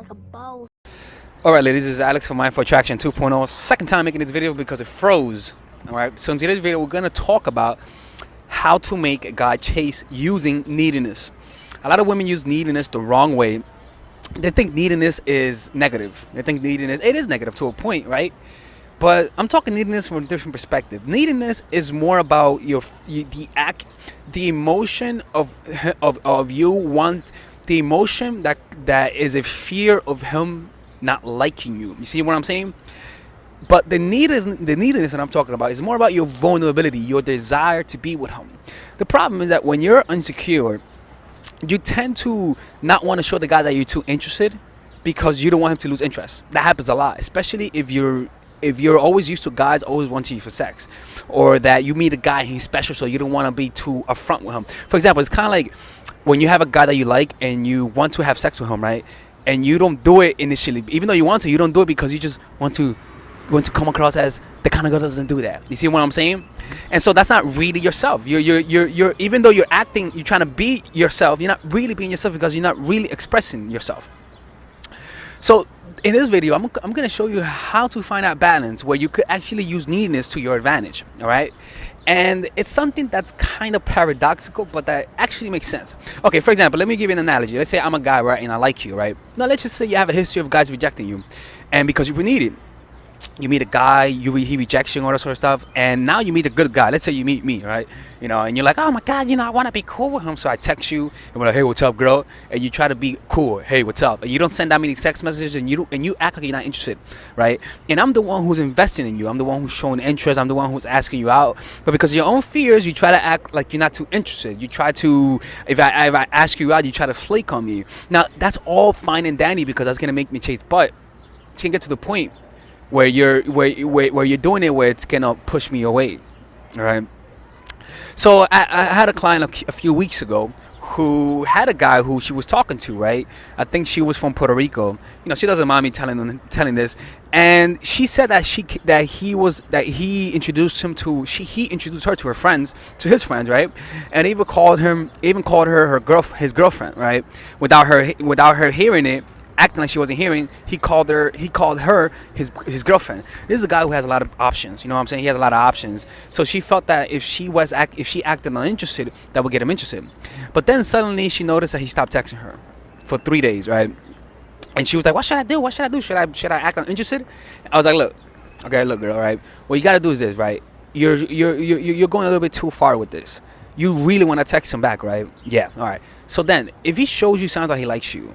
like a boss. Alright ladies, this is Alex from Mindful Attraction 2.0. Second time making this video because it froze. Alright, so in today's video we're going to talk about how to make a guy chase using neediness. A lot of women use neediness the wrong way. They think neediness is negative. They think neediness, it is negative to a point, right? But I'm talking neediness from a different perspective. Neediness is more about the emotion of you want, the emotion that is a fear of him not liking you. You see what I'm saying? But the neediness that I'm talking about is more about your vulnerability, your desire to be with him. The problem is that when you're insecure, you tend to not want to show the guy that you're too interested because you don't want him to lose interest. That happens a lot, especially if you're always used to guys always wanting you for sex, or that you meet a guy and he's special, so you don't want to be too upfront with him. For example, it's kind of like when you have a guy that you like and you want to have sex with him, right? And you don't do it initially, even though you want to. You don't do it because you just want to come across as the kind of girl that doesn't do that. You see what I'm saying? And so that's not really yourself. You're even though you're acting, you're trying to be yourself, you're not really being yourself because you're not really expressing yourself. So in this video, I'm going to show you how to find that balance where you could actually use neediness to your advantage. All right. And it's something that's kind of paradoxical, but that actually makes sense. Okay, for example, let me give you an analogy. Let's say I'm a guy, right, and I like you, right? Now, let's just say you have a history of guys rejecting you. And because you were needed, you meet a guy, he rejects you and all that sort of stuff, and now you meet a good guy. Let's say you meet me, right? You know, and you're like, oh my God, I want to be cool with him. So I text you and we're like, hey, what's up, girl? And you try to be cool. Hey, what's up? And you don't send that many text messages, and you act like you're not interested, right? And I'm the one who's investing in you. I'm the one who's showing interest. I'm the one who's asking you out. But because of your own fears, you try to act like you're not too interested. You try to, if I ask you out, you try to flake on me. Now that's all fine and dandy because that's gonna make me chase, but it's gonna get to the point where you're doing it where it's gonna push me away. All right. So I had a client a few weeks ago who had a guy who she was talking to, right? I think she was from Puerto Rico. You know, she doesn't mind me telling this. And she said that he introduced her to her friends, to his friends, right? And even called her his girlfriend, right? Without her hearing it, acting like she wasn't hearing. He called her his girlfriend. This is a guy who has a lot of options. You know what I'm saying? He has a lot of options. So she felt that if she acted uninterested, that would get him interested. But then suddenly she noticed that he stopped texting her for 3 days, right? And she was like, what should I do? Should I act uninterested? I was like, look, girl, all right? What you gotta do is this, right? You're going a little bit too far with this. You really want to text him back, right? Yeah, all right. So then if he shows you signs that he likes you,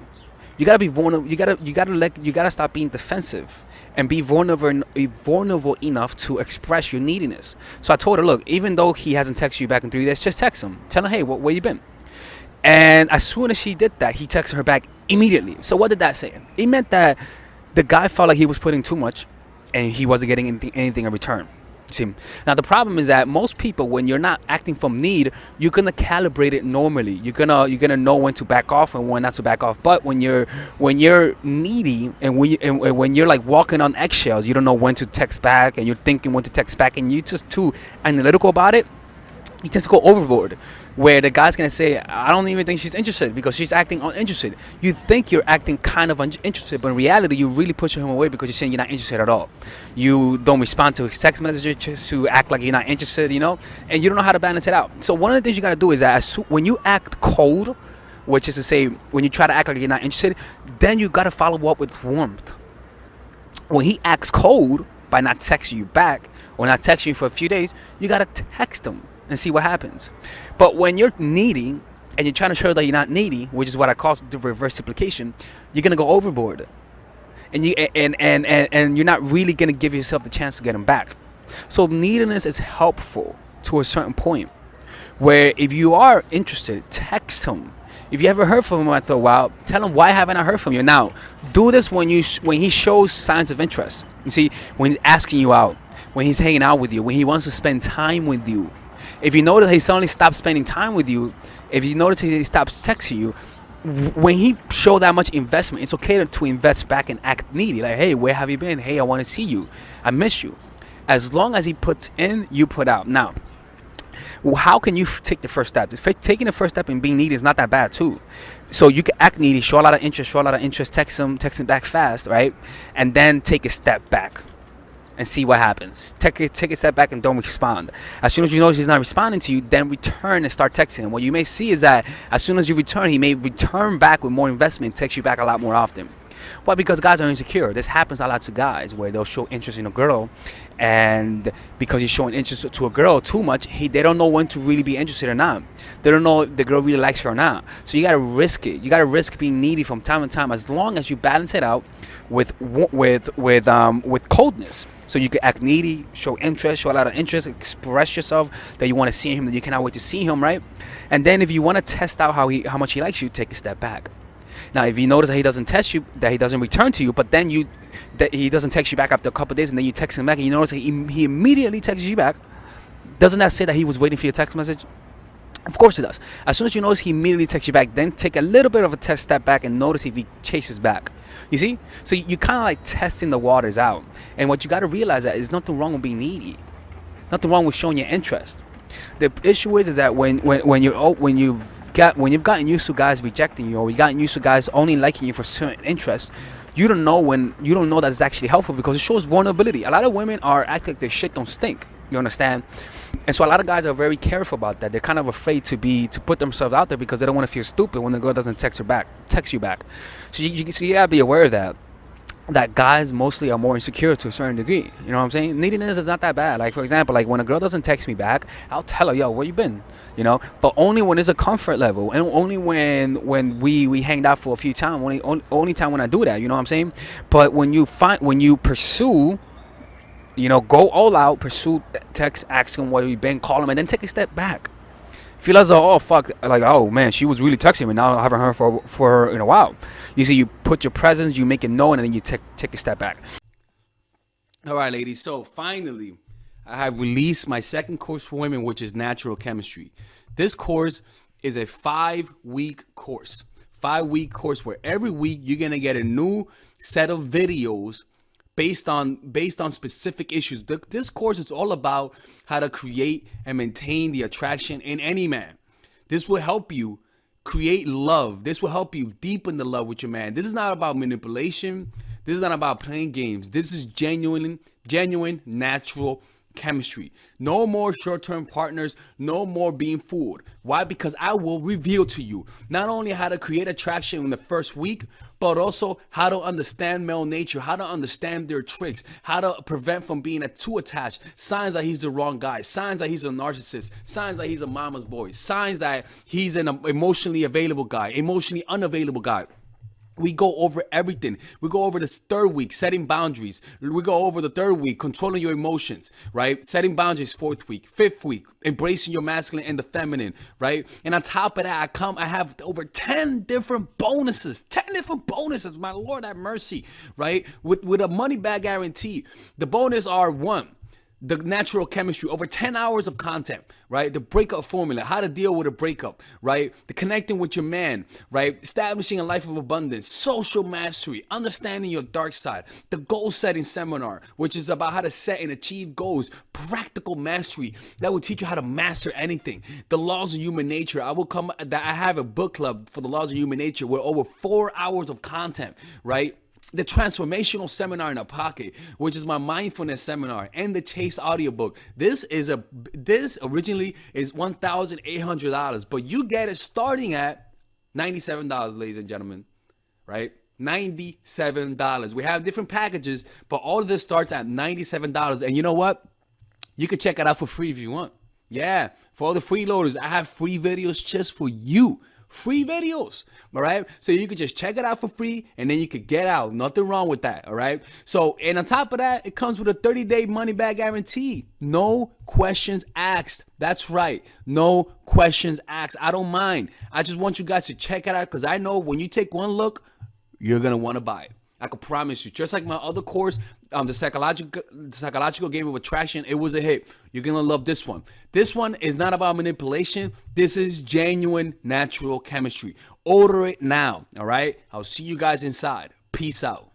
you gotta be vulnerable. You gotta stop being defensive and be vulnerable enough to express your neediness. So I told her, look, even though he hasn't texted you back in 3 days, just text him. Tell him, hey, where you been? And as soon as she did that, he texted her back immediately. So what did that say? It meant that the guy felt like he was putting too much, and he wasn't getting anything in return. See, now the problem is that most people, when you're not acting from need, you're gonna calibrate it normally. You're gonna know when to back off and when not to back off. But when you're needy and when you're like walking on eggshells, you don't know when to text back, and you're thinking when to text back, and you're just too analytical about it. You just go overboard, where the guy's gonna say, I don't even think she's interested because she's acting uninterested. You think you're acting kind of uninterested, but in reality, you're really pushing him away because you're saying you're not interested at all. You don't respond to his text messages just to act like you're not interested, you know, and you don't know how to balance it out. So one of the things you gotta do is that when you act cold, which is to say, when you try to act like you're not interested, then you gotta follow up with warmth. When he acts cold by not texting you back or not texting you for a few days, you gotta text him and see what happens. But when you're needy and you're trying to show that you're not needy, which is what I call the reverse implication, you're gonna go overboard, and you're not really gonna give yourself the chance to get him back. So neediness is helpful to a certain point, where if you are interested, text him. If you ever heard from him after a while, tell him, why haven't I heard from you? Now, do this when he shows signs of interest. You see, when he's asking you out, when he's hanging out with you, when he wants to spend time with you. If you notice he suddenly stops spending time with you, if you notice he stops texting you, when he show that much investment, it's okay to invest back and act needy. Like, hey, where have you been? Hey, I want to see you. I miss you. As long as he puts in, you put out. Now, Well, how can you take the first step? Taking the first step and being needy is not that bad too. So you can act needy, show a lot of interest, text him back fast, right? And then take a step back and see what happens. Take a step back and don't respond. As soon as you notice he's not responding to you, then return and start texting him. What you may see is that as soon as you return, he may return back with more investment, text you back a lot more often. Why? Because guys are insecure. This happens a lot to guys where they'll show interest in a girl, and because you're showing interest to a girl too much, they don't know when to really be interested or not. They don't know if the girl really likes her or not. So you gotta risk it. You gotta risk being needy from time to time, as long as you balance it out with coldness. So you can act needy, show interest, show a lot of interest, express yourself that you want to see him, that you cannot wait to see him, right? And then if you want to test out how much he likes you, take a step back. Now, if you notice that he doesn't text you, that he doesn't return to you, but then that he doesn't text you back after a couple of days, and then you text him back, and you notice that he immediately texts you back, doesn't that say that he was waiting for your text message? Of course it does. As soon as you notice he immediately texts you back, then take a little bit of a step back and notice if he chases back. You see? So you kind of like testing the waters out. And what you got to realize that is nothing wrong with being needy. Nothing wrong with showing your interest. The issue is that when you've gotten used to guys rejecting you, or you've gotten used to guys only liking you for certain interests, you don't know that it's actually helpful, because it shows vulnerability. A lot of women act like their shit don't stink. You understand? And so a lot of guys are very careful about that. They're kind of afraid to put themselves out there because they don't want to feel stupid when the girl doesn't text you back. So you gotta be aware of that guys mostly are more insecure to a certain degree. You know what I'm saying? Neediness is not that bad. Like, for example, like when a girl doesn't text me back, I'll tell her, yo, where you been? You know, but only when it's a comfort level, and only when we hanged out for a few times, only time when I do that, you know what I'm saying? But when you pursue, you know, go all out, pursue, text, ask him where you been, call him, and then take a step back. Feel as though, oh fuck, like, oh man, she was really texting me, now I haven't heard for her in a while. You see, you put your presence, you make it known, and then you take a step back. All right, ladies, so finally I have released my second course for women, which is natural chemistry. This course is a 5-week course. 5-week course where every week you're gonna get a new set of videos based on specific issues. This course is all about how to create and maintain the attraction in any man. This will help you create love. This will help you deepen the love with your man. This is not about manipulation. This is not about playing games. This is genuine, natural chemistry. No more short-term partners, no more being fooled. Why? Because I will reveal to you not only how to create attraction in the first week, but also how to understand male nature, how to understand their tricks, how to prevent from being too attached, signs that he's the wrong guy, signs that he's a narcissist, signs that he's a mama's boy, signs that he's an emotionally available guy, emotionally unavailable guy. We go over everything. We go over this 3rd week, setting boundaries. We go over the 3rd week, controlling your emotions, right? Setting boundaries, 4th week. 5th week, embracing your masculine and the feminine, right? And on top of that, I have over 10 different bonuses. 10 different bonuses, my Lord have mercy, right? With a money back guarantee. The bonus are 1, the natural chemistry, over 10 hours of content, right? The breakup formula, how to deal with a breakup, right? The connecting with your man, right? Establishing a life of abundance, social mastery, understanding your dark side, the goal setting seminar, which is about how to set and achieve goals, practical mastery that will teach you how to master anything. The laws of human nature. I have a book club for the laws of human nature with over 4 hours of content, right? The transformational seminar in a pocket, which is my mindfulness seminar, and the Chase audiobook. This originally is $1,800, but you get it starting at $97, ladies and gentlemen, right? $97. We have different packages, but all of this starts at $97. And you know what? You can check it out for free if you want. Yeah, for all the freeloaders, I have free videos just for you. Free videos, all right? So you could just check it out for free, and then you could get out. Nothing wrong with that, all right? So, and on top of that, it comes with a 30-day money-back guarantee. No questions asked. That's right. No questions asked. I don't mind. I just want you guys to check it out, because I know when you take one look, you're going to want to buy it. I can promise you. Just like my other course, the psychological game of attraction, it was a hit. You're gonna love this one. This one is not about manipulation. This is genuine natural chemistry. Order it now. All right. I'll see you guys inside. Peace out.